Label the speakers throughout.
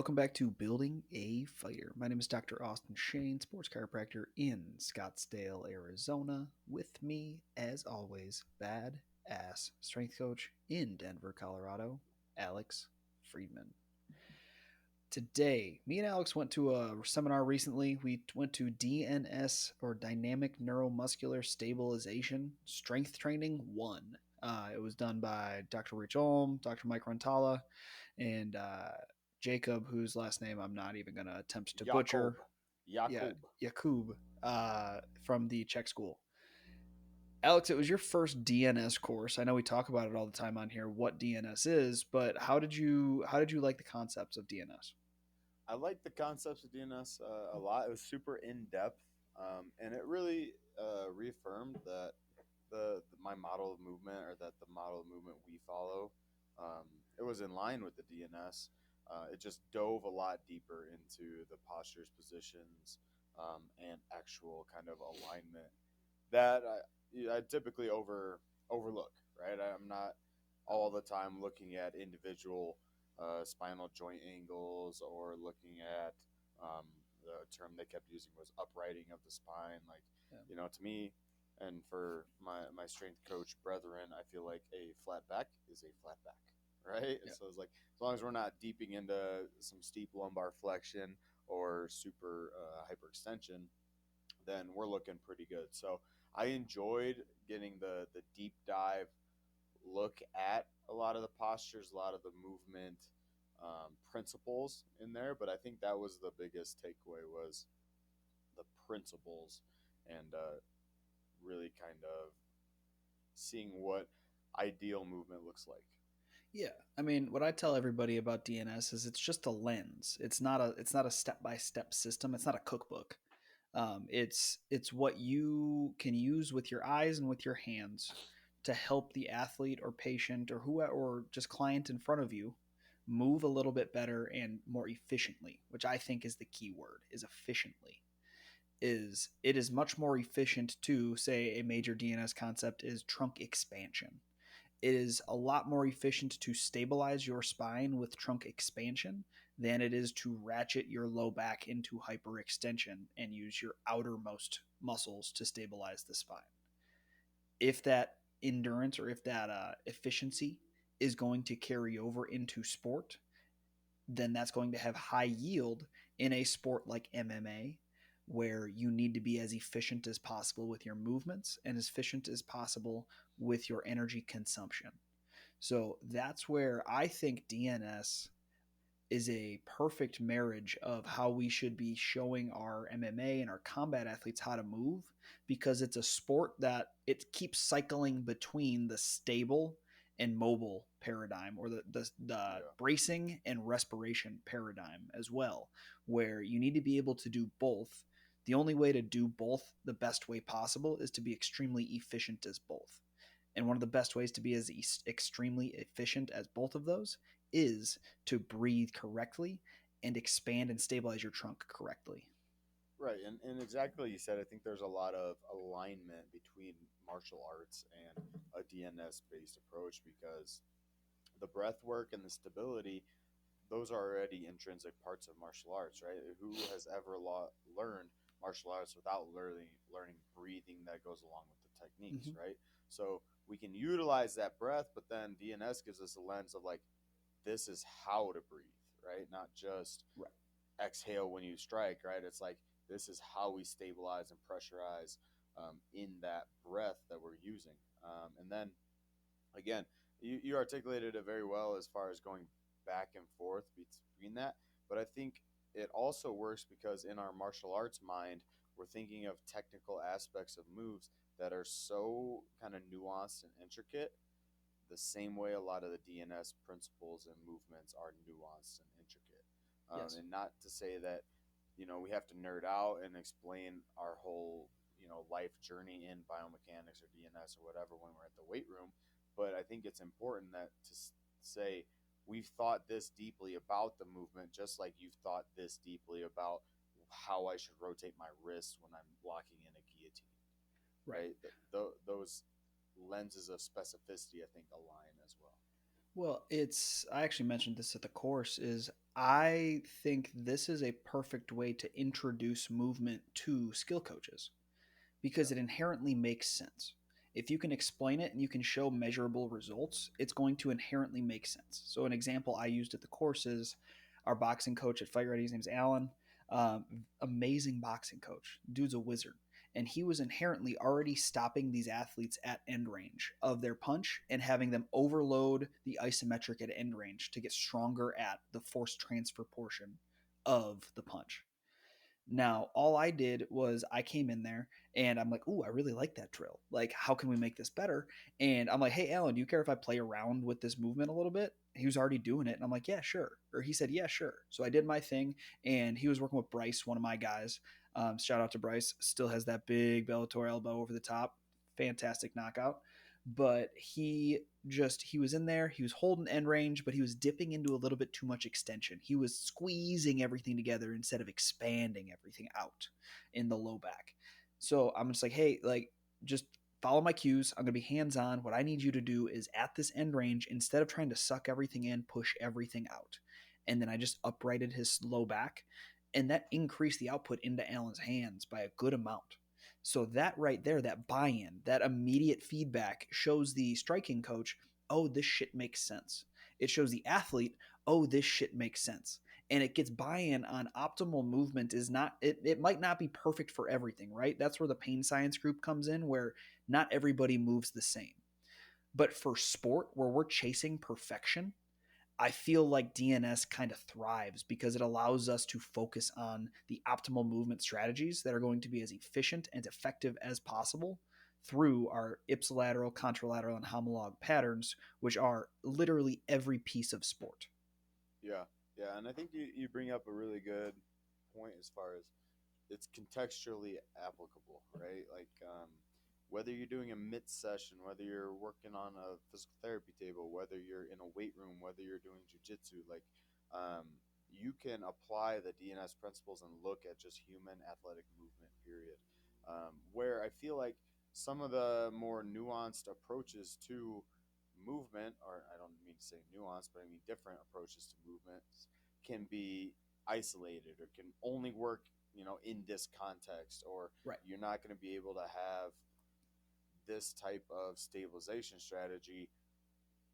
Speaker 1: welcome back to Building a Fighter. My name is Dr. Austin Shane, sports chiropractor in Scottsdale, Arizona. With me, as always, badass strength coach in Denver, Colorado, Alex Friedman. Today, me and Alex went to a seminar recently. We went to DNS, or Dynamic Neuromuscular Stabilization Strength Training 1. It was done by Dr. Rich Ulm, Dr. Mike Rantala, and Jacob, whose last name I'm not even going to attempt to butcher.
Speaker 2: Jakob.
Speaker 1: Yeah,
Speaker 2: Jakub.
Speaker 1: Jakub, from the Czech school. Alex, it was your first DNS course. I know we talk about it all the time on here, what DNS is, but how did you like the concepts of DNS?
Speaker 2: I like the concepts of DNS a lot. It was super in depth, and it really reaffirmed that my model of movement, or that the model of movement we follow, it was in line with the DNS. It just dove a lot deeper into the postures, positions, and actual kind of alignment that I typically overlook. Right, I'm not all the time looking at individual spinal joint angles, or looking at the term they kept using was uprighting of the spine. Like,
Speaker 1: Yeah.
Speaker 2: to me, and for my strength coach brethren, I feel like a flat back is a flat back, right?
Speaker 1: Yeah.
Speaker 2: So it's like, as long as we're not deeping into some steep lumbar flexion or super hyperextension, then we're looking pretty good. So I enjoyed getting the deep dive look at a lot of the postures, a lot of the movement principles in there. But I think that was the biggest takeaway, was the principles, and really kind of seeing what ideal movement looks like.
Speaker 1: Yeah, I mean, what I tell everybody about DNS is it's just a lens. It's not a step by step system. It's not a cookbook. It's what you can use with your eyes and with your hands to help the athlete or patient or who or just client in front of you move a little bit better and more efficiently, which I think is the key word, is efficiently. Is it is much more efficient to say a major DNS concept is trunk expansion. It is a lot more efficient to stabilize your spine with trunk expansion than it is to ratchet your low back into hyperextension and use your outermost muscles to stabilize the spine. If that endurance or if that efficiency is going to carry over into sport, then that's going to have high yield in a sport like MMA, where you need to be as efficient as possible with your movements and as efficient as possible with your energy consumption. So that's where I think DNS is a perfect marriage of how we should be showing our MMA and our combat athletes how to move, because it's a sport that it keeps cycling between the stable and mobile paradigm, or the
Speaker 2: Yeah.
Speaker 1: bracing and respiration paradigm as well, where you need to be able to do both. The only way to do both the best way possible is to be extremely efficient as both. And one of the best ways to be as extremely efficient as both of those is to breathe correctly and expand and stabilize your trunk correctly.
Speaker 2: Right, and exactly what you said. I think there's a lot of alignment between martial arts and a DNS based approach, because the breath work and the stability, those are already intrinsic parts of martial arts, right? Who has ever learned martial arts without learning breathing that goes along with the techniques,
Speaker 1: Mm-hmm.
Speaker 2: right? So we can utilize that breath, but then DNS gives us a lens of like, this is how to breathe, right? Not just
Speaker 1: Right.
Speaker 2: exhale when you strike, right? It's like, this is how we stabilize and pressurize in that breath that we're using. And then again, you articulated it very well as far as going back and forth between that. But I think it also works because in our martial arts mind, we're thinking of technical aspects of moves that are so kind of nuanced and intricate, the same way a lot of the DNS principles and movements are nuanced and intricate.
Speaker 1: Yes.
Speaker 2: And not to say that, we have to nerd out and explain our whole, life journey in biomechanics or DNS or whatever when we're at the weight room. But I think it's important that to say, we've thought this deeply about the movement, just like you've thought this deeply about how I should rotate my wrist when I'm locking in a guillotine,
Speaker 1: Right.
Speaker 2: right? Those lenses of specificity, I think, align as well.
Speaker 1: Well, I actually mentioned this at the course is I think this is a perfect way to introduce movement to skill coaches
Speaker 2: Yeah,
Speaker 1: because it inherently makes sense. If you can explain it and you can show measurable results, it's going to inherently make sense. So, an example I used at the course is our boxing coach at Fight Ready. His name's Alan. Amazing boxing coach. Dude's a wizard. And he was inherently already stopping these athletes at end range of their punch and having them overload the isometric at end range to get stronger at the force transfer portion of the punch. Now, all I did was I came in there and I'm like, "Ooh, I really like that drill. Like, how can we make this better?" And I'm like, "Hey, Alan, do you care if I play around with this movement a little bit?" He was already doing it, and I'm like, "Yeah, sure." Or he said, "Yeah, sure." So I did my thing, and he was working with Bryce, one of my guys. Shout out to Bryce. Still has that big Bellator elbow over the top. Fantastic knockout. But he was in there, he was holding end range, but he was dipping into a little bit too much extension. He was squeezing everything together instead of expanding everything out in the low back. So I'm just like, hey, like, just follow my cues. I'm going to be hands on. What I need you to do is at this end range, instead of trying to suck everything in, push everything out. And then I just uprighted his low back, and that increased the output into Allen's hands by a good amount. So that right there, that buy-in, that immediate feedback shows the striking coach, oh, this shit makes sense. It shows the athlete, oh, this shit makes sense. And it gets buy-in on optimal movement is not it might not be perfect for everything, right? That's where the pain science group comes in, where not everybody moves the same. But for sport where we're chasing perfection, I feel like DNS kind of thrives because it allows us to focus on the optimal movement strategies that are going to be as efficient and effective as possible through our ipsilateral, contralateral, and homolog patterns, which are literally every piece of sport.
Speaker 2: yeah, yeah. And I think you bring up a really good point as far as it's contextually applicable, right? Like whether you're doing a mid session, whether you're working on a physical therapy table, whether you're in a weight room, whether you're doing jujitsu, like you can apply the DNS principles and look at just human athletic movement. Period. Where I feel like some of the more nuanced approaches to movement, or I don't mean to say nuanced, but I mean different approaches to movement, can be isolated or can only work in this context, or
Speaker 1: Right.
Speaker 2: you're not going to be able to have this type of stabilization strategy,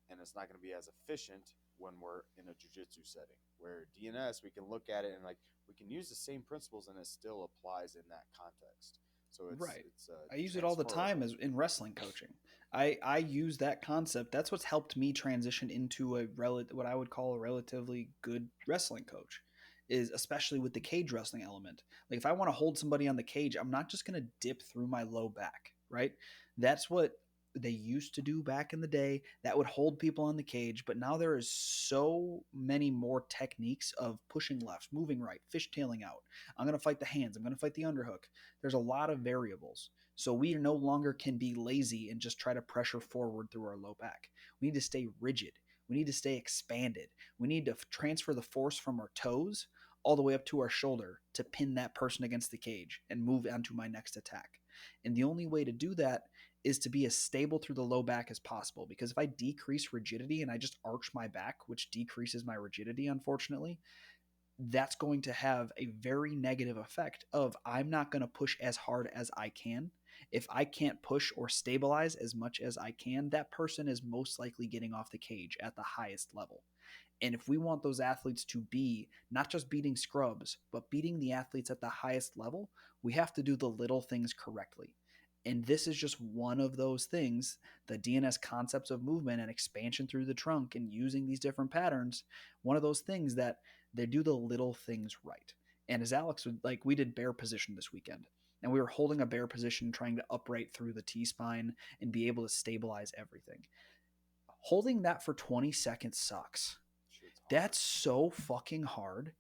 Speaker 2: and it's not going to be as efficient when we're in a jiu-jitsu setting. Where DNS, we can look at it and like we can use the same principles and it still applies in that context, so it's
Speaker 1: Right.
Speaker 2: it's
Speaker 1: I use it all the time
Speaker 2: transferable.
Speaker 1: as in wrestling coaching. I use that concept. That's what's helped me transition into what I would call a relatively good wrestling coach, is especially with the cage wrestling element. Like if I want to hold somebody on the cage, I'm not just going to dip through my low back, right? That's what they used to do back in the day. That would hold people on the cage, but now there is so many more techniques of pushing left, moving right, fishtailing out. I'm going to fight the hands. I'm going to fight the underhook. There's a lot of variables. So we no longer can be lazy and just try to pressure forward through our low back. We need to stay rigid. We need to stay expanded. We need to transfer the force from our toes all the way up to our shoulder to pin that person against the cage and move on to my next attack. And the only way to do that is to be as stable through the low back as possible. Because if I decrease rigidity and I just arch my back, which decreases my rigidity, unfortunately, that's going to have a very negative effect of I'm not going to push as hard as I can. If I can't push or stabilize as much as I can, that person is most likely getting off the cage at the highest level. And if we want those athletes to be not just beating scrubs, but beating the athletes at the highest level, we have to do the little things correctly. And this is just one of those things, the DNS concepts of movement and expansion through the trunk and using these different patterns, one of those things that they do the little things right. And as Alex would like, we did bear position this weekend, and we were holding a bear position, trying to upright through the T spine and be able to stabilize everything. Holding that for 20 seconds sucks.
Speaker 2: Shit's hard.
Speaker 1: That's so fucking hard.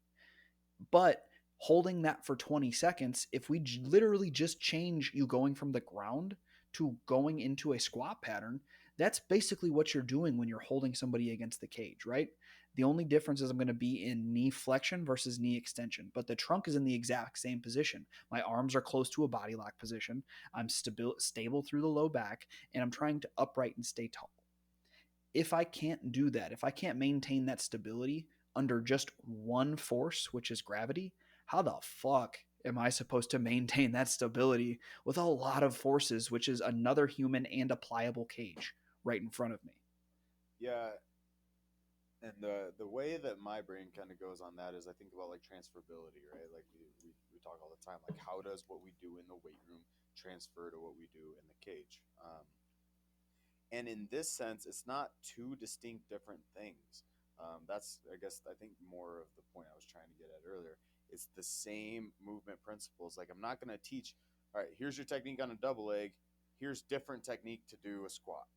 Speaker 1: But holding that for 20 seconds, if we literally just change you going from the ground to going into a squat pattern, that's basically what you're doing when you're holding somebody against the cage, right? The only difference is I'm going to be in knee flexion versus knee extension, but the trunk is in the exact same position. My arms are close to a body lock position. I'm stable through the low back, and I'm trying to upright and stay tall. if I can't do that, if I can't maintain that stability under just one force, which is gravity, how the fuck am I supposed to maintain that stability with a lot of forces, which is another human and a pliable cage right in front of me?
Speaker 2: Yeah, and the way that my brain kind of goes on that is I think about like transferability, right? Like we talk all the time, like how does what we do in the weight room transfer to what we do in the cage? And in this sense, it's not two distinct different things. That's, I guess, I think more of the point I was trying to get at earlier. It's the same movement principles. Like, I'm not going to teach, all right, here's your technique on a double leg. Here's different technique to do a squat,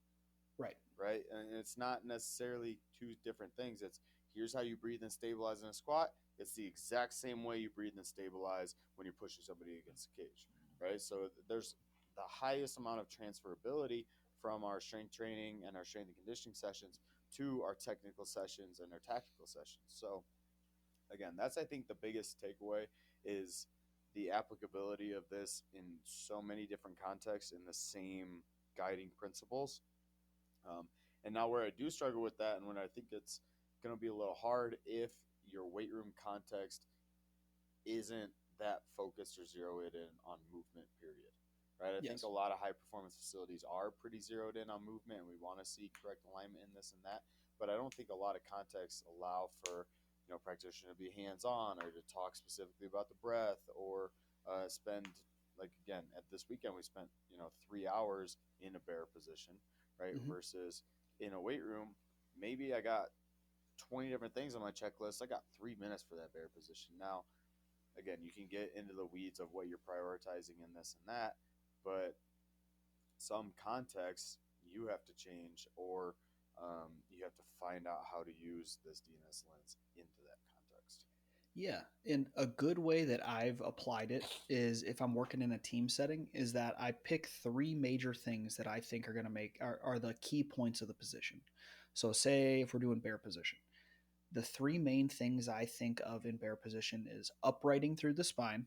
Speaker 1: Right.
Speaker 2: right? And it's not necessarily two different things. It's here's how you breathe and stabilize in a squat. It's the exact same way you breathe and stabilize when you're pushing somebody against the cage, right? So there's the highest amount of transferability from our strength training and our strength and conditioning sessions to our technical sessions and our tactical sessions. So again, that's I think the biggest takeaway is the applicability of this in so many different contexts in the same guiding principles. Um, and now where I do struggle with that, and when I think it's going to be a little hard if your weight room context isn't that focused or zeroed in on movement, period. Right? I think
Speaker 1: Yes.
Speaker 2: a lot of high performance facilities are pretty zeroed in on movement, and we want to see correct alignment in this and that. But I don't think a lot of contexts allow for practitioner to be hands on or to talk specifically about the breath or spend like again at this weekend we spent 3 hours in a bear position, right?
Speaker 1: Mm-hmm.
Speaker 2: Versus in a weight room, maybe I got 20 different things on my checklist. I got 3 minutes for that bear position. Now, again, you can get into the weeds of what you're prioritizing in this and that, but some contexts you have to change or you have to find out how to use this DNS lens into that context.
Speaker 1: Yeah, and a good way that I've applied it is if I'm working in a team setting, is that I pick three major things that I think are going to make are the key points of the position. So, say if we're doing bear position, the three main things I think of in bear position is uprighting through the spine,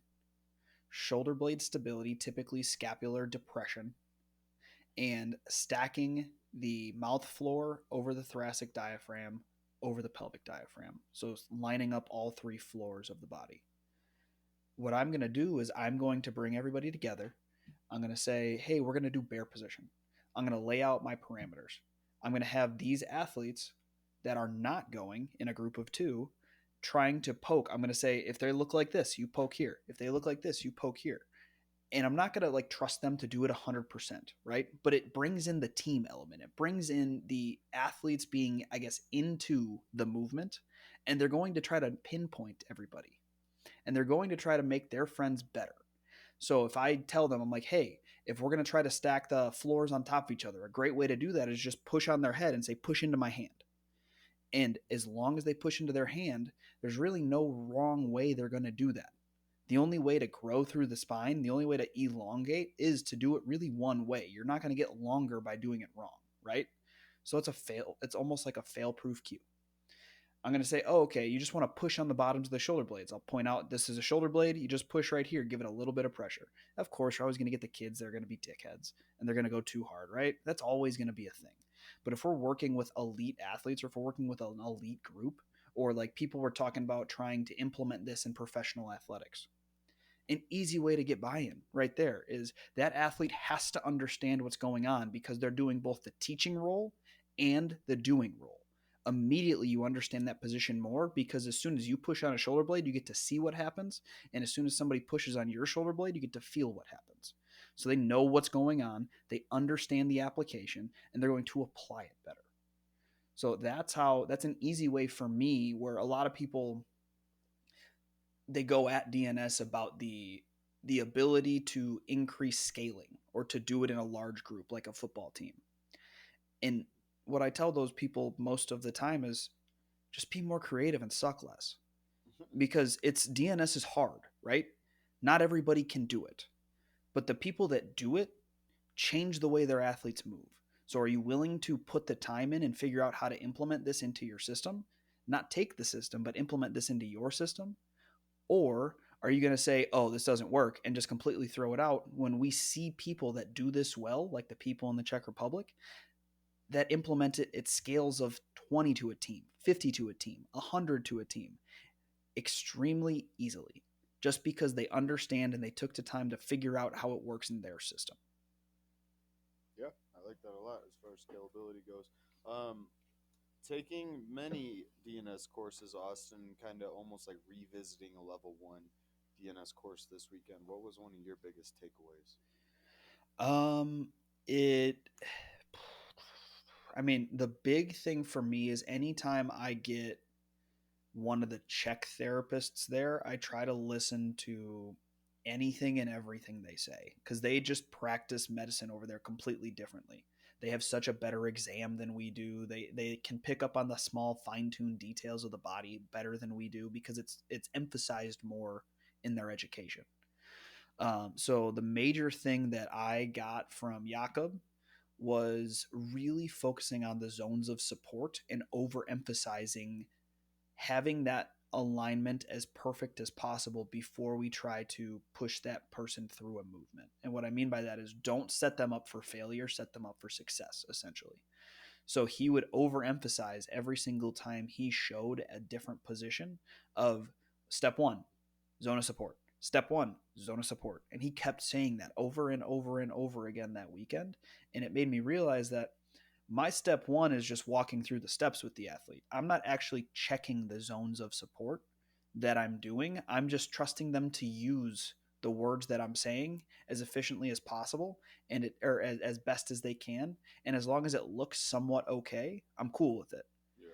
Speaker 1: shoulder blade stability, typically scapular depression, and stacking the mouth floor over the thoracic diaphragm over the pelvic diaphragm. So, lining up all three floors of the body. What I'm going to do is I'm going to bring everybody together. I'm going to say, hey, we're going to do bear position. I'm going to lay out my parameters. I'm going to have these athletes that are not going in a group of two trying to poke. I'm going to say, if they look like this, you poke here. If they look like this, you poke here. And I'm not going to like trust them to do it 100%, right? But it brings in the team element. It brings in the athletes being, I guess, into the movement, and they're going to try to pinpoint everybody, and they're going to try to make their friends better. So if I tell them, I'm like, hey, if we're going to try to stack the floors on top of each other, a great way to do that is just push on their head and say, push into my hand. And as long as they push into their hand, there's really no wrong way they're going to do that. The only way to grow through the spine, the only way to elongate is to do it really one way. You're not going to get longer by doing it wrong, right? So it's a fail. It's almost like a fail proof cue. I'm going to say, oh, okay, you just want to push on the bottoms of the shoulder blades. I'll point out this is a shoulder blade. You just push right here, give it a little bit of pressure. Of course, you're always going to get the kids that are going to be dickheads and they're going to go too hard, right? That's always going to be a thing. But if we're working with elite athletes or if we're working with an elite group, or like people were talking about trying to implement this in professional athletics, an easy way to get buy-in right there is that athlete has to understand what's going on because they're doing both the teaching role and the doing role. Immediately you understand that position more because as soon as you push on a shoulder blade, you get to see what happens. And as soon as somebody pushes on your shoulder blade, you get to feel what happens. So they know what's going on, they understand the application, and they're going to apply it better. So that's an easy way for me where a lot of people they go at DNS about the ability to increase scaling or to do it in a large group like a football team. And what I tell those people most of the time is just be more creative and suck less because it's DNS is hard, right? Not everybody can do it. But the people that do it change the way their athletes move. So are you willing to put the time in and figure out how to implement this into your system? Not take the system, but implement this into your system? Or are you going to say, oh, this doesn't work and just completely throw it out when we see people that do this well, like the people in the Czech Republic? that implement it at scales of 20 to a team, 50 to a team, 100 to a team extremely easily, just because they understand and they took the time to figure out how it works in their system.
Speaker 2: Yeah, I like that a lot as far as scalability goes. Um, Taking many DNS courses, Austin, kind of almost like revisiting a level one DNS course this weekend. What was one of your biggest takeaways?
Speaker 1: It I mean, the big thing for me is anytime I get one of the Czech therapists there, I try to listen to anything and everything they say because they just practice medicine over there completely differently. They have such a better exam than we do. They can pick up on the small fine-tuned details of the body better than we do because it's emphasized more in their education. So the major thing that I got from Jakob was really focusing on the zones of support and overemphasizing having that alignment as perfect as possible before we try to push that person through a movement. And what I mean by that is don't set them up for failure, set them up for success, essentially. So he would overemphasize every single time he showed a different position of step one, zone of support. Step one, zone of support. And he kept saying that over and over and over again that weekend. And it made me realize that my step one is just walking through the steps with the athlete. I'm not actually checking the zones of support that I'm doing. I'm just trusting them to use the words that I'm saying as efficiently as possible and or as best as they can. And as long as it looks somewhat okay, I'm cool with it.
Speaker 2: Yeah.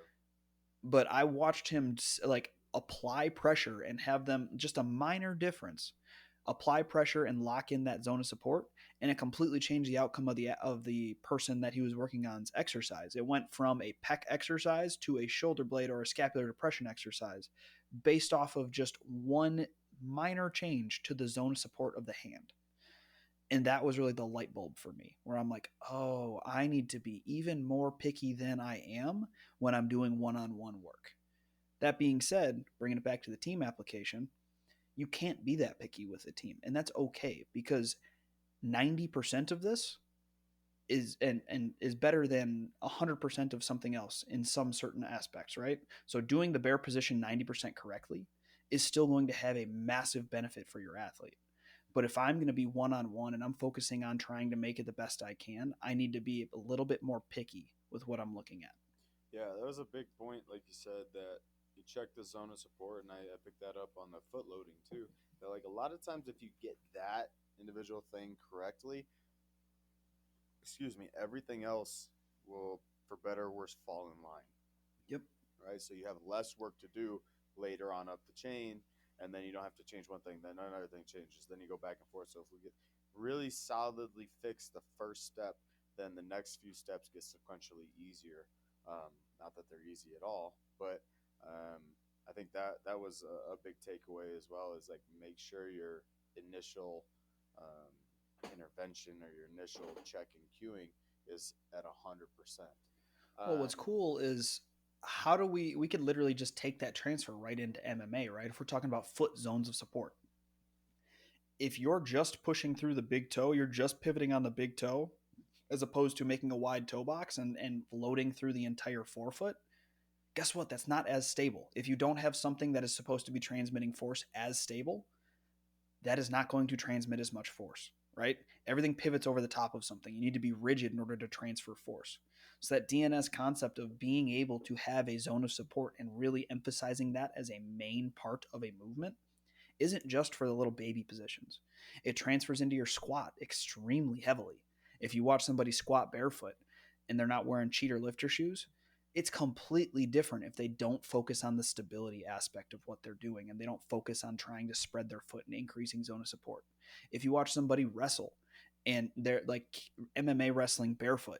Speaker 1: But I watched him like apply pressure and have them just a minor difference apply pressure and lock in that zone of support, and it completely changed the outcome of the person that he was working on's exercise. It went from a pec exercise to a shoulder blade or a scapular depression exercise based off of just one minor change to the zone of support of the hand. And that was really the light bulb for me, where I'm like, oh, I need to be even more picky than I am when I'm doing one on one work. That being said, bringing it back to the team application, you can't be that picky with a team. And that's okay because 90% of this and is better than 100% of something else in some certain aspects, right? So doing the bare position 90% correctly is still going to have a massive benefit for your athlete. But if I'm going to be one on one and I'm focusing on trying to make it the best I can, I need to be a little bit more picky with what I'm looking at.
Speaker 2: Yeah, that was a big point, like you said, that you check the zone of support, and I picked that up on the foot loading too. That like a lot of times, if you get that individual thing correctly, excuse me, everything else will, for better or worse, fall in line.
Speaker 1: Yep.
Speaker 2: Right? So you have less work to do later on up the chain, and then you don't have to change one thing, then another thing changes, then you go back and forth. So if we get really solidly fix the first step, then the next few steps get sequentially easier. Not that they're easy at all, but um, I think that was a big takeaway as well. Is like make sure your initial um, intervention or your initial check and queuing is at 100%.
Speaker 1: Well, what's cool is how do we could literally just take that transfer right into MMA, right? If we're talking about foot zones of support. If you're just pushing through the big toe, you're just pivoting on the big toe as opposed to making a wide toe box and loading through the entire forefoot. Guess what? That's not as stable. If you don't have something that is supposed to be transmitting force as stable, that is not going to transmit as much force, right? Everything pivots over the top of something. You need to be rigid in order to transfer force. So that DNS concept of being able to have a zone of support and really emphasizing that as a main part of a movement isn't just for the little baby positions. It transfers into your squat extremely heavily. If you watch somebody squat barefoot and they're not wearing cheater lifter shoes, it's completely different if they don't focus on the stability aspect of what they're doing and they don't focus on trying to spread their foot and increasing zone of support. If you watch somebody wrestle and they're like MMA wrestling barefoot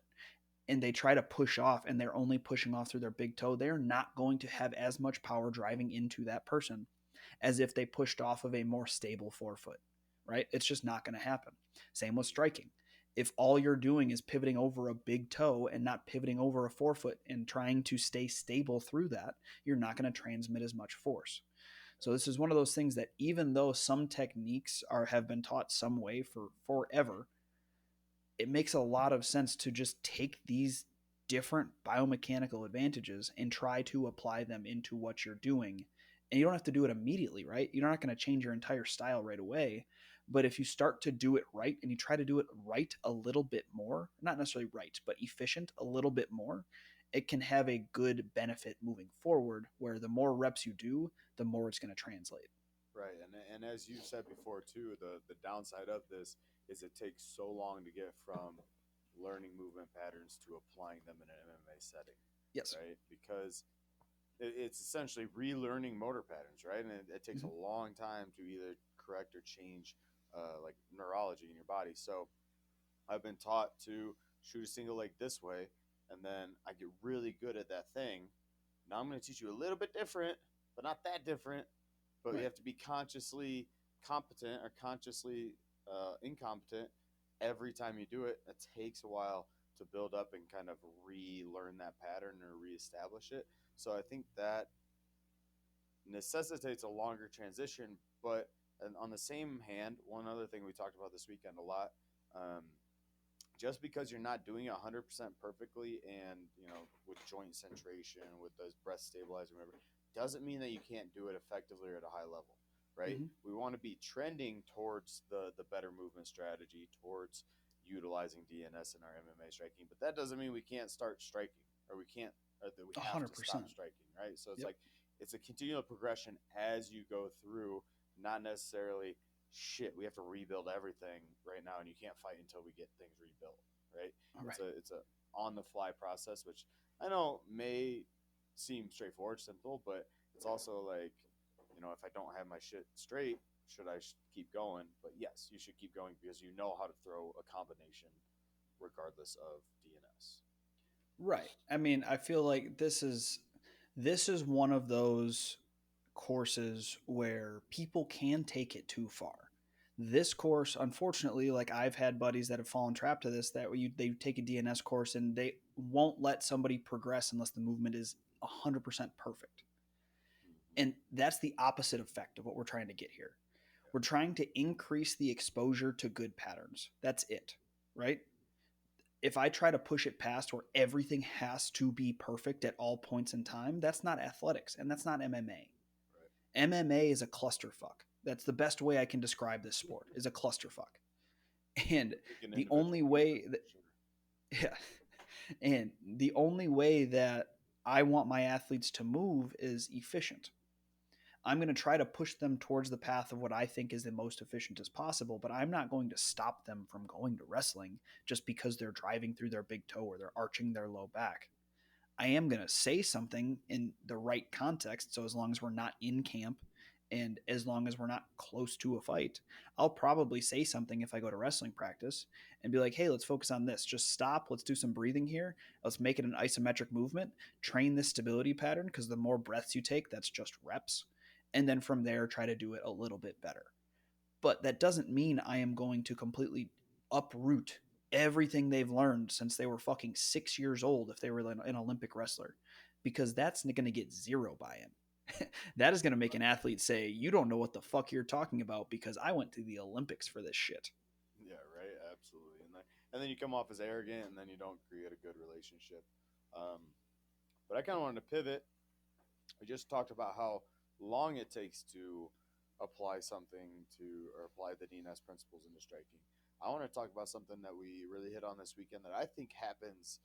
Speaker 1: and they try to push off and they're only pushing off through their big toe, they're not going to have as much power driving into that person as if they pushed off of a more stable forefoot, right? It's just not going to happen. Same with striking. If all you're doing is pivoting over a big toe and not pivoting over a forefoot and trying to stay stable through that, you're not going to transmit as much force. So this is one of those things that even though some techniques have been taught some way for forever, it makes a lot of sense to just take these different biomechanical advantages and try to apply them into what you're doing. And you don't have to do it immediately, right? You're not going to change your entire style right away. But if you start to do it right and you try to do it right a little bit more, not necessarily right, but efficient a little bit more, it can have a good benefit moving forward where the more reps you do, the more it's going to translate.
Speaker 2: Right, and as you said before too, the downside of this is it takes so long to get from learning movement patterns to applying them in an MMA setting,
Speaker 1: Yes.
Speaker 2: right? Because it's essentially relearning motor patterns, right? And it takes
Speaker 1: Mm-hmm.
Speaker 2: a long time to either correct or change like neurology in your body. So I've been taught to shoot a single leg this way, and then I get really good at that thing. Now I'm going to teach you a little bit different, but not that different. But you
Speaker 1: Right.
Speaker 2: have to be consciously competent or consciously incompetent every time you do it. It takes a while to build up and kind of relearn that pattern or reestablish it. So I think that necessitates a longer transition. But on the same hand, one other thing we talked about this weekend a lot, um, just because you're not doing it 100% perfectly and with joint centration with those breath stabilizer whatever, doesn't mean that you can't do it effectively or at a high level, right?
Speaker 1: Mm-hmm.
Speaker 2: We want to be trending towards the better movement strategy, towards utilizing DNS in our MMA striking, but that doesn't mean we can't start striking or we can't or that we have to stop
Speaker 1: 100%.
Speaker 2: striking, right? So it's
Speaker 1: Yep.
Speaker 2: like it's a continual progression as you go through, not necessarily shit, we have to rebuild everything right now, and you can't fight until we get things rebuilt, right?
Speaker 1: All right.
Speaker 2: It's a on the fly process, which I know may seem straightforward, simple, but it's also like, if I don't have my shit straight, should I keep going? But yes, you should keep going because you know how to throw a combination regardless of DNS.
Speaker 1: Right. I mean, I feel like this is one of those courses where people can take it too far. This course, unfortunately, like I've had buddies that have fallen trap to this, that they take a DNS course and they won't let somebody progress unless the movement is 100% perfect.
Speaker 2: Mm-hmm.
Speaker 1: And that's the opposite effect of what we're trying to get here.
Speaker 2: Yeah.
Speaker 1: We're trying to increase the exposure to good patterns. That's it, right? If I try to push it past where everything has to be perfect at all points in time, that's not athletics and that's not MMA.
Speaker 2: Right.
Speaker 1: MMA is a clusterfuck. That's the best way I can describe this sport, is a clusterfuck. And
Speaker 2: I think an
Speaker 1: the
Speaker 2: individual
Speaker 1: only
Speaker 2: movement
Speaker 1: way that
Speaker 2: for sure.
Speaker 1: yeah, and the only way that I want my athletes to move is efficient. I'm going to try to push them towards the path of what I think is the most efficient as possible, but I'm not going to stop them from going to wrestling just because they're driving through their big toe or they're arching their low back. I am going to say something in the right context. So as long as we're not in camp and as long as we're not close to a fight, I'll probably say something if I go to wrestling practice and be like, hey, let's focus on this. Just stop. Let's do some breathing here. Let's make it an isometric movement. Train this stability pattern because the more breaths you take, that's just reps. And then from there, try to do it a little bit better. But that doesn't mean I am going to completely uproot everything they've learned since they were fucking 6 years old if they were an Olympic wrestler, because that's going to get zero buy in. That is going to make an athlete say, you don't know what the fuck you're talking about because I went to the Olympics for this shit.
Speaker 2: Yeah, right. Absolutely. And then you come off as arrogant, and then you don't create a good relationship. Um, but I kind of wanted to pivot. We just talked about how long it takes to apply something to or apply the DNS principles into striking. I want to talk about something that we really hit on this weekend that I think happens,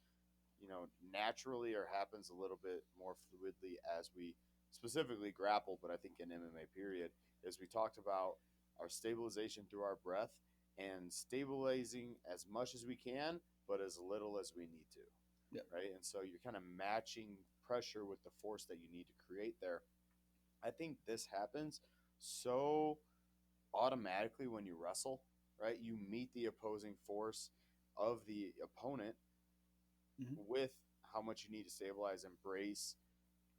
Speaker 2: naturally or happens a little bit more fluidly as we specifically grapple, but I think in MMA period, is we talked about our stabilization through our breath and stabilizing as much as we can, but as little as we need to,
Speaker 1: Yep.
Speaker 2: right? And so you're kind of matching pressure with the force that you need to create there. I think this happens so automatically when you wrestle, right? You meet the opposing force of the opponent
Speaker 1: Mm-hmm.
Speaker 2: with how much you need to stabilize and brace,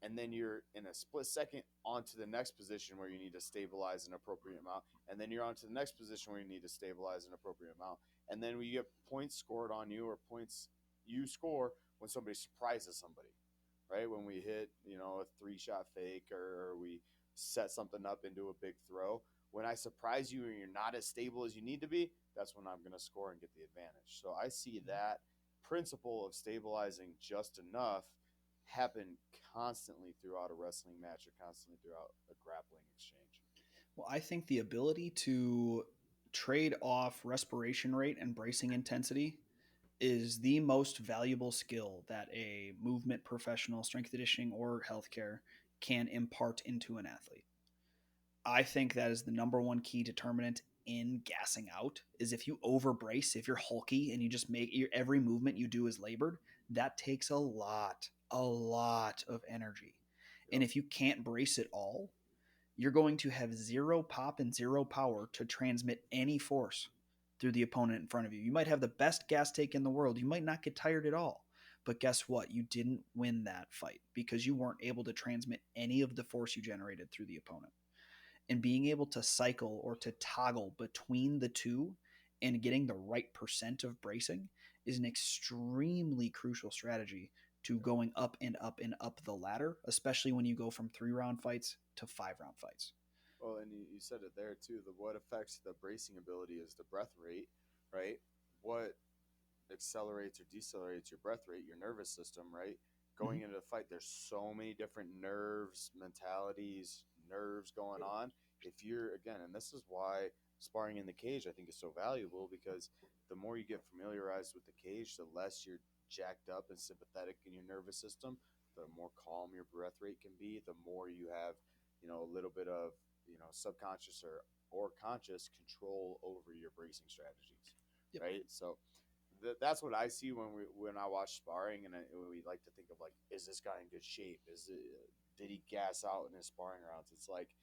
Speaker 2: and then you're in a split second onto the next position where you need to stabilize an appropriate amount, and then you're on to the next position where you need to stabilize an appropriate amount, and then we get points scored on you or points you score when somebody surprises somebody, right? When we hit a 3-shot fake, or we set something up into a big throw. When I surprise you and you're not as stable as you need to be, that's when I'm going to score and get the advantage. So I see that principle of stabilizing just enough happen constantly throughout a wrestling match or constantly throughout a grappling exchange.
Speaker 1: Well, I think the ability to trade off respiration rate and bracing intensity is the most valuable skill that a movement professional, strength conditioning, or healthcare can impart into an athlete. I think that is the number one key determinant in gassing out is if you over brace, if you're hulky and you just make your every movement you do is labored, that takes a lot of energy. And
Speaker 2: Yep.
Speaker 1: if you can't brace it all, you're going to have zero pop and zero power to transmit any force through the opponent in front of you. You might have the best gas take in the world. You might not get tired at all. But guess what? You didn't win that fight because you weren't able to transmit any of the force you generated through the opponent. And being able to cycle or to toggle between the two and getting the right percent of bracing is an extremely crucial strategy to going up and up and up the ladder, especially when you go from 3 round fights to 5 round fights.
Speaker 2: Well, and you said it there too. What affects the bracing ability is the breath rate, right? What accelerates or decelerates your breath rate, your nervous system, right?
Speaker 1: Mm-hmm.
Speaker 2: Going into the fight, there's so many different nerves, mentalities, nerves going on. If you're, again, and this is why sparring in the cage I think is so valuable, because the more you get familiarized with the cage, the less you're jacked up and sympathetic in your nervous system, the more calm your breath rate can be, the more you have, a little bit of, subconscious or conscious control over your bracing strategies,
Speaker 1: Yep.
Speaker 2: right? So that's what I see when I watch sparring, and we like to think of like, is this guy in good shape? Did he gas out in his sparring rounds? It's like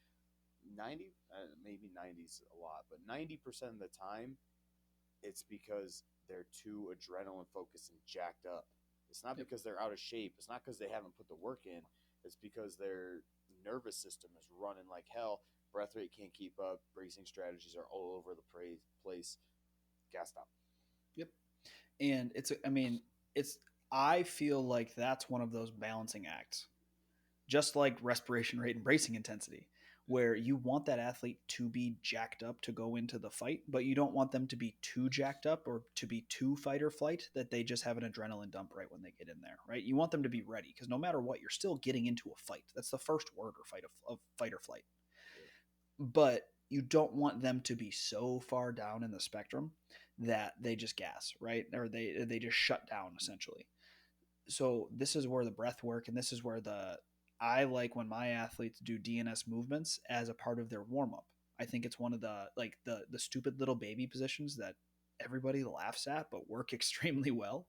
Speaker 2: 90, maybe 90's a lot, but 90% of the time, it's because they're too adrenaline focused and jacked up. It's not
Speaker 1: Yep.
Speaker 2: because they're out of shape. It's not because they haven't put the work in. It's because their nervous system is running like hell. Breath rate can't keep up. Bracing strategies are all over the place. Gassed out.
Speaker 1: Yep. And I mean, it's, I feel like that's one of those balancing acts, just like respiration rate and bracing intensity, where you want that athlete to be jacked up to go into the fight, but you don't want them to be too jacked up or to be too fight or flight that they just have an adrenaline dump right when they get in there, right? You want them to be ready because no matter what, you're still getting into a fight. That's the first word or fight of fight or flight.
Speaker 2: Yeah.
Speaker 1: But you don't want them to be so far down in the spectrum that they just gas, right? Or they just shut down essentially. So this is where the breath work and this is where the I like when my athletes do DNS movements as a part of their warm up. I think it's one of the stupid little baby positions that everybody laughs at but work extremely well.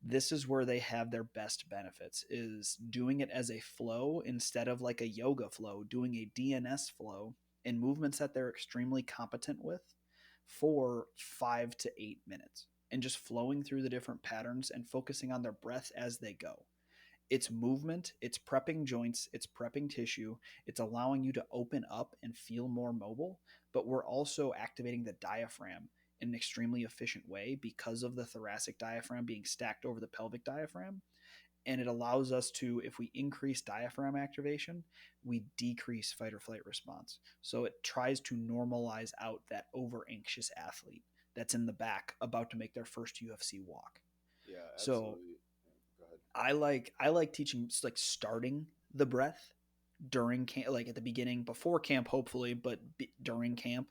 Speaker 1: This is where they have their best benefits is doing it as a flow instead of like a yoga flow, doing a DNS flow in movements that they're extremely competent with for 5 to 8 minutes and just flowing through the different patterns and focusing on their breath as they go. It's movement, it's prepping joints, it's prepping tissue, it's allowing you to open up and feel more mobile, but we're also activating the diaphragm in an extremely efficient way because of the thoracic diaphragm being stacked over the pelvic diaphragm. And it allows us to, if we increase diaphragm activation, we decrease fight or flight response. So it tries to normalize out that over anxious athlete that's in the back about to make their first UFC walk.
Speaker 2: Yeah,
Speaker 1: So
Speaker 2: absolutely. Yeah, go ahead.
Speaker 1: I like teaching like starting the breath during camp, like at the beginning before camp, hopefully, but during camp,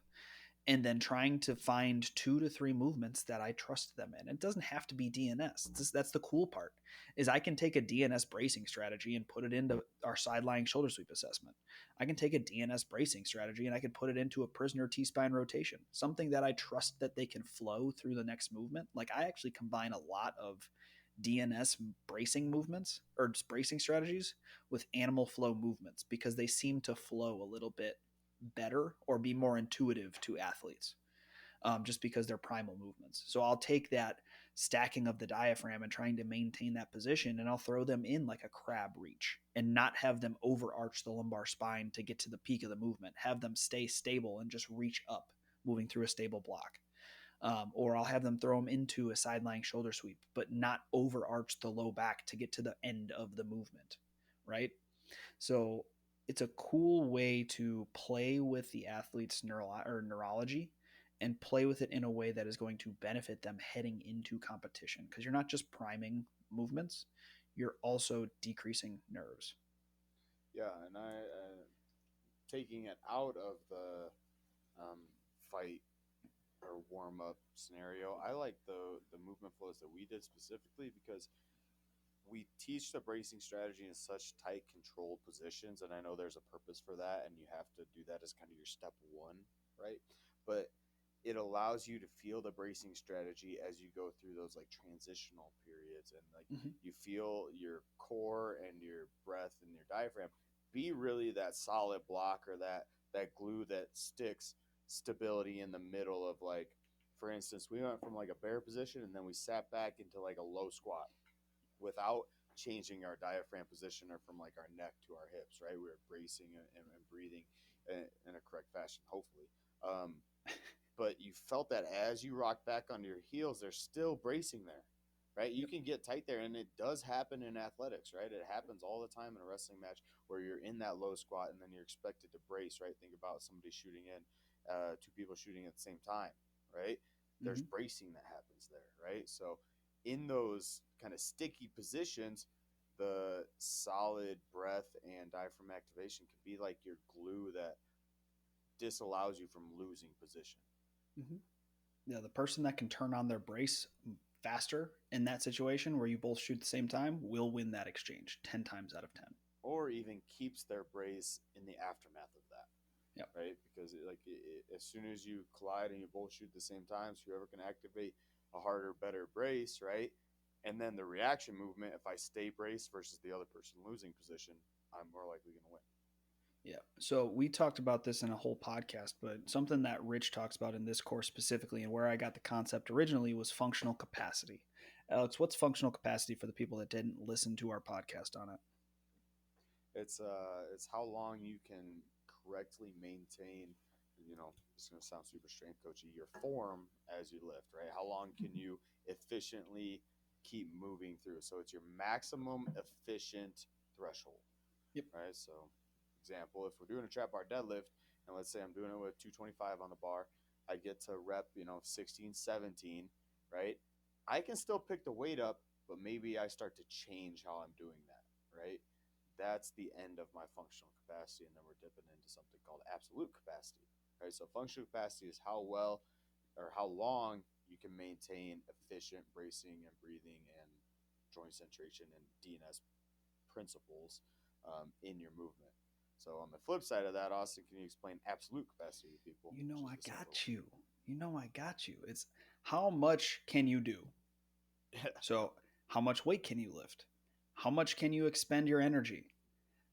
Speaker 1: and then trying to find 2 to 3 movements that I trust them in. It doesn't have to be DNS. That's the cool part is I can take a DNS bracing strategy and put it into our side lying shoulder sweep assessment. I can take a DNS bracing strategy and I can put it into a prisoner T-spine rotation, something that I trust that they can flow through the next movement. Like I actually combine a lot of DNS bracing movements or just bracing strategies with animal flow movements because they seem to flow a little bit better or be more intuitive to athletes, just because they're primal movements. So I'll take that stacking of the diaphragm and trying to maintain that position, and I'll throw them in like a crab reach and not have them overarch the lumbar spine to get to the peak of the movement. Have them stay stable and just reach up, moving through a stable block. Or I'll have them throw them into a side lying shoulder sweep, but not overarch the low back to get to the end of the movement, right? So it's a cool way to play with the athlete's neurology and play with it in a way that is going to benefit them heading into competition. Because you're not just priming movements, you're also decreasing nerves.
Speaker 2: Yeah, and taking it out of the um, fight or warm up scenario, I like the movement flows that we did specifically because we teach the bracing strategy in such tight controlled positions, and I know there's a purpose for that, and you have to do that as kind of your step one, right? But it allows you to feel the bracing strategy as you go through those like transitional periods, and like
Speaker 1: Mm-hmm.
Speaker 2: you feel your core and your breath and your diaphragm be really that solid block, or that glue that sticks stability in the middle of, like, for instance, we went from like a bear position and then we sat back into like a low squat without changing our diaphragm position or from like our neck to our hips, right? We were bracing and breathing in a correct fashion, hopefully. But you felt that as you rock back onto your heels, there's still bracing there, right? You
Speaker 1: Yep.
Speaker 2: can get tight there, and it does happen in athletics, right? It happens all the time in a wrestling match where you're in that low squat and then you're expected to brace, right? Think about somebody shooting in, two people shooting at the same time, right? There's
Speaker 1: Mm-hmm.
Speaker 2: bracing that happens there, right? So in those kind of sticky positions, the solid breath and diaphragm activation can be like your glue that disallows you from losing position.
Speaker 1: Mm-hmm. Yeah, the person that can turn on their brace faster in that situation where you both shoot at the same time will win that exchange 10 times out of 10.
Speaker 2: Or even keeps their brace in the aftermath of that,
Speaker 1: Yep.
Speaker 2: right? Because as soon as you collide and you both shoot at the same time, so whoever can activate a harder, better brace, right? And then the reaction movement, if I stay braced versus the other person losing position, I'm more likely going to win.
Speaker 1: Yeah. So we talked about this in a whole podcast, but something that Rich talks about in this course specifically, and where I got the concept originally, was functional capacity. Alex, what's functional capacity for the people that didn't listen to our podcast on it?
Speaker 2: It's how long you can correctly maintain. It's going to sound super strength coachy. Your form as you lift, right? How long can you efficiently keep moving through? So it's your maximum efficient threshold,
Speaker 1: Yep.
Speaker 2: right? So, example, if we're doing a trap bar deadlift, and let's say I'm doing it with 225 on the bar, I get to rep, 16, 17, right? I can still pick the weight up, but maybe I start to change how I'm doing that, right? That's the end of my functional capacity, and then we're dipping into something called absolute capacity, right? So functional capacity is how well or how long you can maintain efficient bracing and breathing and joint centration and DNS principles in your movement. So on the flip side of that, Austin, can you explain absolute capacity to people,
Speaker 1: You
Speaker 2: which
Speaker 1: know,
Speaker 2: is
Speaker 1: I
Speaker 2: the simple?
Speaker 1: got you. You know, I got you. It's how much can you do? So, how much weight can you lift? How much can you expend your energy?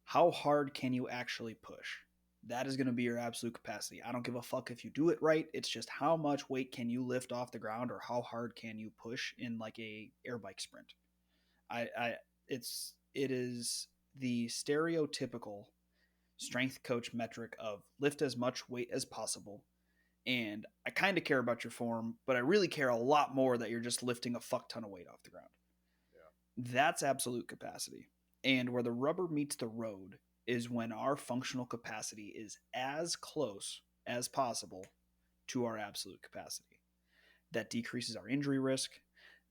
Speaker 1: How hard can you actually push? That is going to be your absolute capacity. I don't give a fuck if you do it right. It's just how much weight can you lift off the ground, or how hard can you push in like a air bike sprint. I it is the stereotypical strength coach metric of lift as much weight as possible. And I kind of care about your form, but I really care a lot more that you're just lifting a fuck ton of weight off the ground.
Speaker 2: Yeah.
Speaker 1: That's absolute capacity. And where the rubber meets the road is when our functional capacity is as close as possible to our absolute capacity. That decreases our injury risk,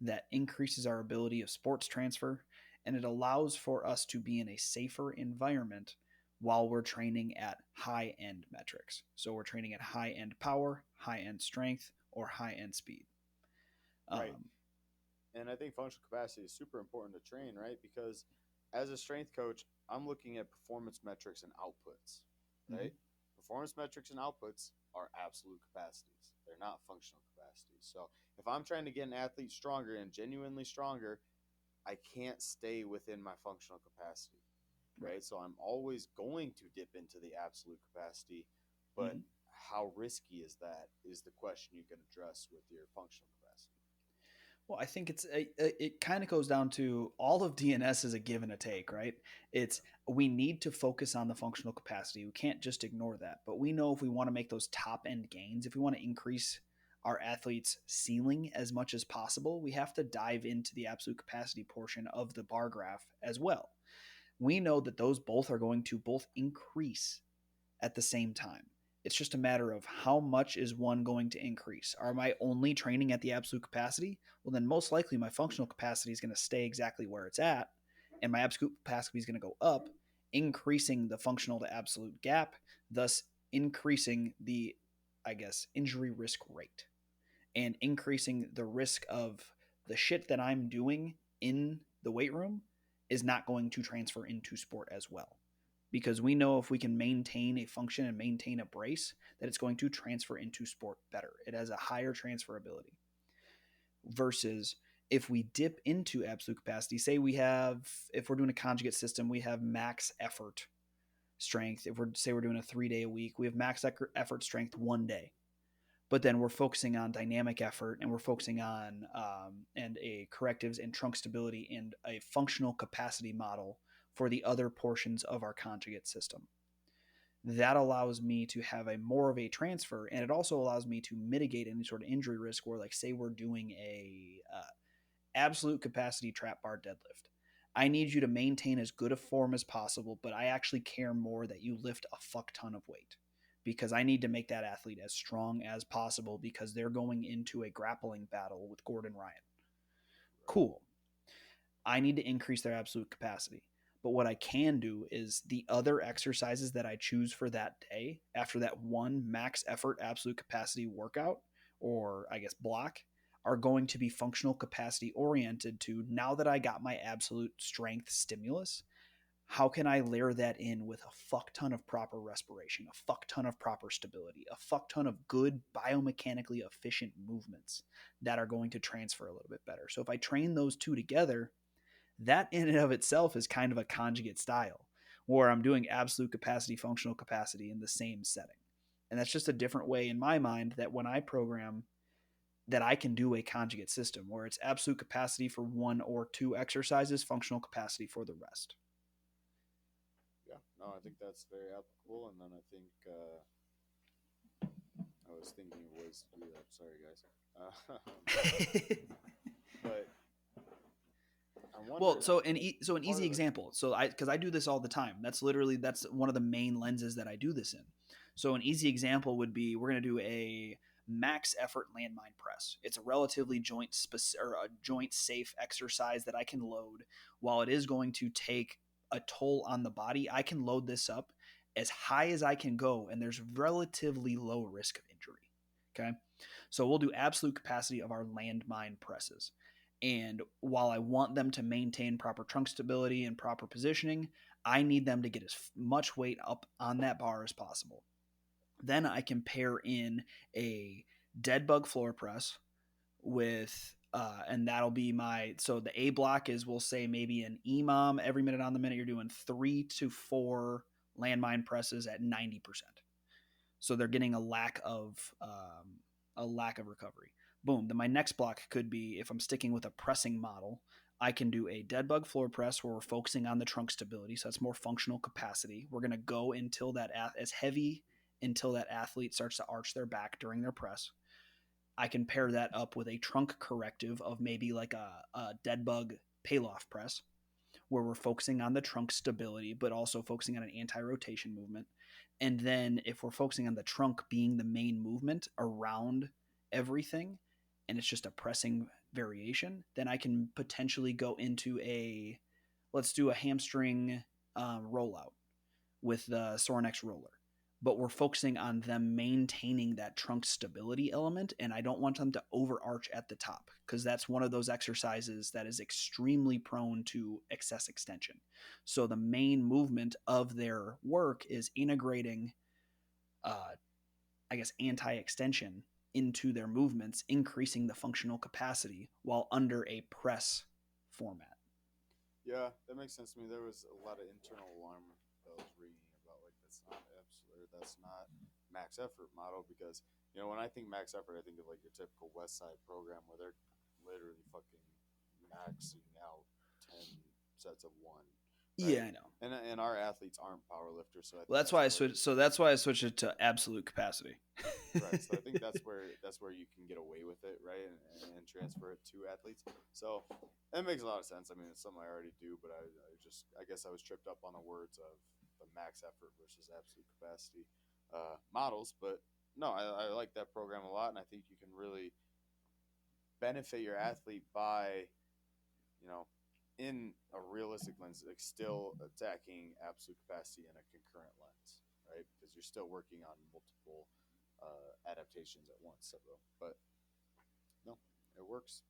Speaker 1: that increases our ability of sports transfer, and it allows for us to be in a safer environment while we're training at high end metrics. So we're training at high end power, high end strength, or high end speed.
Speaker 2: Right.
Speaker 1: Um,
Speaker 2: And I think functional capacity is super important to train, right? Because as a strength coach, I'm looking at performance metrics and outputs,
Speaker 1: mhm.
Speaker 2: right? Performance metrics and outputs are absolute capacities. They're not functional capacities. So if I'm trying to get an athlete stronger and genuinely stronger, I can't stay within my functional capacity,
Speaker 1: Right.
Speaker 2: right? So I'm always going to dip into the absolute capacity, but
Speaker 1: Mhm.
Speaker 2: how risky is that is the question you can address with your functional capacity.
Speaker 1: Well, I think it kind of goes down to all of DNS is a give and a take, right? It's we need to focus on the functional capacity. We can't just ignore that. But we know if we want to make those top end gains, if we want to increase our athletes' ceiling as much as possible, we have to dive into the absolute capacity portion of the bar graph as well. We know that those both are going to both increase at the same time. It's just a matter of how much is one going to increase. Am I only training at the absolute capacity? Well, then most likely my functional capacity is going to stay exactly where it's at, and my absolute capacity is going to go up, increasing the functional to absolute gap, thus increasing the, I guess, injury risk rate and increasing the risk of the shit that I'm doing in the weight room is not going to transfer into sport as well. Because we know if we can maintain a function and maintain a brace, that it's going to transfer into sport better. It has a higher transferability. Versus if we dip into absolute capacity, say we have, if we're doing a conjugate system, we have max effort strength. If we're doing a 3 day a week, we have max effort strength 1 day, but then we're focusing on dynamic effort and we're focusing on and a correctives and trunk stability and a functional capacity model for the other portions of our conjugate system. That allows me to have a more of a transfer, and it also allows me to mitigate any sort of injury risk where, like, say we're doing a absolute capacity trap bar deadlift. I need you to maintain as good a form as possible, but I actually care more that you lift a fuck ton of weight because I need to make that athlete as strong as possible because they're going into a grappling battle with Gordon Ryan. Cool. I need to increase their absolute capacity. But what I can do is the other exercises that I choose for that day after that one max effort absolute capacity workout, or I guess block, are going to be functional capacity oriented to, now that I got my absolute strength stimulus, how can I layer that in with a fuck ton of proper respiration, a fuck ton of proper stability, a fuck ton of good biomechanically efficient movements that are going to transfer a little bit better. So if I train those two together, that in and of itself is kind of a conjugate style where I'm doing absolute capacity, functional capacity in the same setting. And that's just a different way in my mind that when I program, that I can do a conjugate system where it's absolute capacity for one or two exercises, functional capacity for the rest.
Speaker 2: Yeah, no, I think that's very applicable. And then I think I was thinking of ways to do that. Sorry, guys. But I
Speaker 1: Well,
Speaker 2: wonder.
Speaker 1: so an
Speaker 2: Part
Speaker 1: easy
Speaker 2: of it.
Speaker 1: example. So because I do this all the time. That's one of the main lenses that I do this in. So an easy example would be we're going to do a max effort landmine press. It's a relatively or a joint safe exercise that I can load. While it is going to take a toll on the body, I can load this up as high as I can go, and there's relatively low risk of injury. Okay, so we'll do absolute capacity of our landmine presses. And while I want them to maintain proper trunk stability and proper positioning, I need them to get as much weight up on that bar as possible. Then I can pair in a dead bug floor press with, and that'll be so the A block is, we'll say maybe an EMOM every minute on the minute. You're doing 3 to 4 landmine presses at 90%. So they're getting a lack of recovery. Boom. Then my next block could be, if I'm sticking with a pressing model, I can do a dead bug floor press where we're focusing on the trunk stability. So that's more functional capacity. We're going to go until that as heavy until that athlete starts to arch their back during their press. I can pair that up with a trunk corrective of maybe like a dead bug Pallof press where we're focusing on the trunk stability, but also focusing on an anti-rotation movement. And then if we're focusing on the trunk being the main movement around everything, and it's just a pressing variation, then I can potentially go into let's do a hamstring rollout with the Sorinex roller. But we're focusing on them maintaining that trunk stability element, and I don't want them to overarch at the top because that's one of those exercises that is extremely prone to excess extension. So the main movement of their work is integrating, I guess, anti-extension into their movements, increasing the functional capacity while under a press format.
Speaker 2: Yeah, that makes sense to me. There was a lot of internal alarm bells ringing about like that's not absolute, that's not max effort model because when I think max effort, I think of like your typical West Side program where they're literally fucking maxing out 10 sets of one,
Speaker 1: Yeah,
Speaker 2: right?
Speaker 1: I know.
Speaker 2: And our athletes aren't power lifters, so I
Speaker 1: Well,
Speaker 2: think
Speaker 1: that's
Speaker 2: that's
Speaker 1: why I
Speaker 2: where
Speaker 1: switched. So that's why I switched it to absolute capacity.
Speaker 2: right. So I think that's where you can get away with it, right, and transfer it to athletes. So that makes a lot of sense. I mean, it's something I already do, but I guess I was tripped up on the words of the max effort versus absolute capacity. models. But no, I like that program a lot, and I think you can really benefit your athlete by, you know, in a realistic lens, like still attacking absolute capacity in a concurrent lens, right? Because you're still working on multiple adaptations at once. So, but no, it works.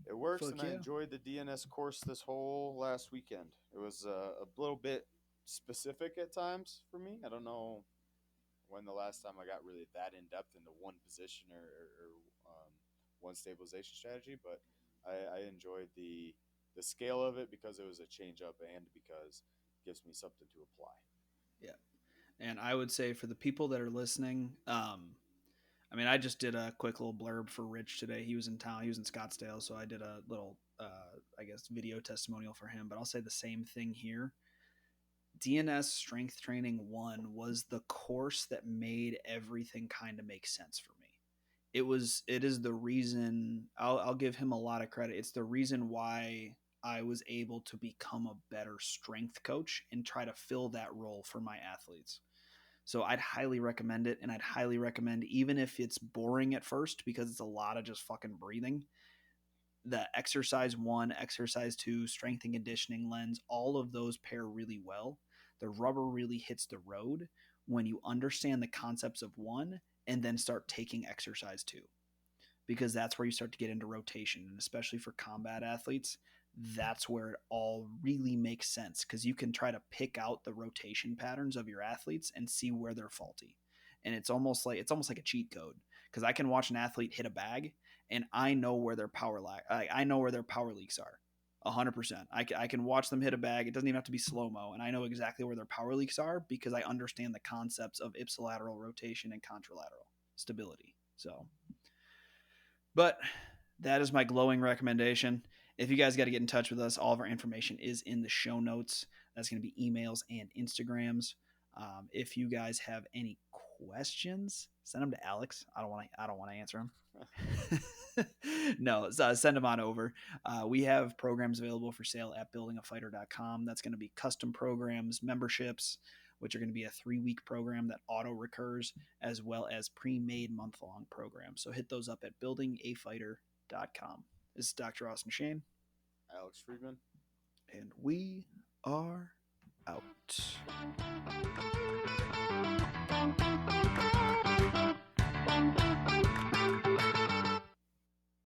Speaker 2: It works, and
Speaker 1: Fuck
Speaker 2: I
Speaker 1: yeah.
Speaker 2: enjoyed the DNS course this whole last weekend. It was a little bit specific at times for me. I don't know when the last time I got really that in depth into one position or one stabilization strategy, but I enjoyed the scale of it because it was a change up and because it gives me something to apply.
Speaker 1: Yeah. And I would say for the people that are listening, I mean, I just did a quick little blurb for Rich today. He was in town. He was in Scottsdale, so I did a little, I guess, video testimonial for him. But I'll say the same thing here. DNS Strength Training 1 was the course that made everything kind of make sense for me. It is the reason I'll give him a lot of credit. It's the reason why I was able to become a better strength coach and try to fill that role for my athletes. So I'd highly recommend it, and I'd highly recommend, even if it's boring at first because it's a lot of just fucking breathing, the exercise one, exercise two, strength and conditioning lens, all of those pair really well. The rubber really hits the road when you understand the concepts of one and then start taking exercise two, because that's where you start to get into rotation. And especially for combat athletes, that's where it all really makes sense, because you can try to pick out the rotation patterns of your athletes and see where they're faulty. And it's almost like a cheat code, because I can watch an athlete hit a bag and I know where their I know where their power leaks are. 100%. I can watch them hit a bag. It doesn't even have to be slow mo, and I know exactly where their power leaks are because I understand the concepts of ipsilateral rotation and contralateral stability. So, but that is my glowing recommendation. If you guys got to get in touch with us, all of our information is in the show notes. That's going to be emails and Instagrams. If you guys have any questions, send them to Alex. I don't want to answer them. No, send them on over. We have programs available for sale at buildingafighter.com. That's going to be custom programs, memberships, which are going to be a 3-week program that auto recurs, as well as pre-made month-long programs. So hit those up at buildingafighter.com. This is Dr. Austin Shane,
Speaker 2: Alex Friedman.
Speaker 1: and we are out.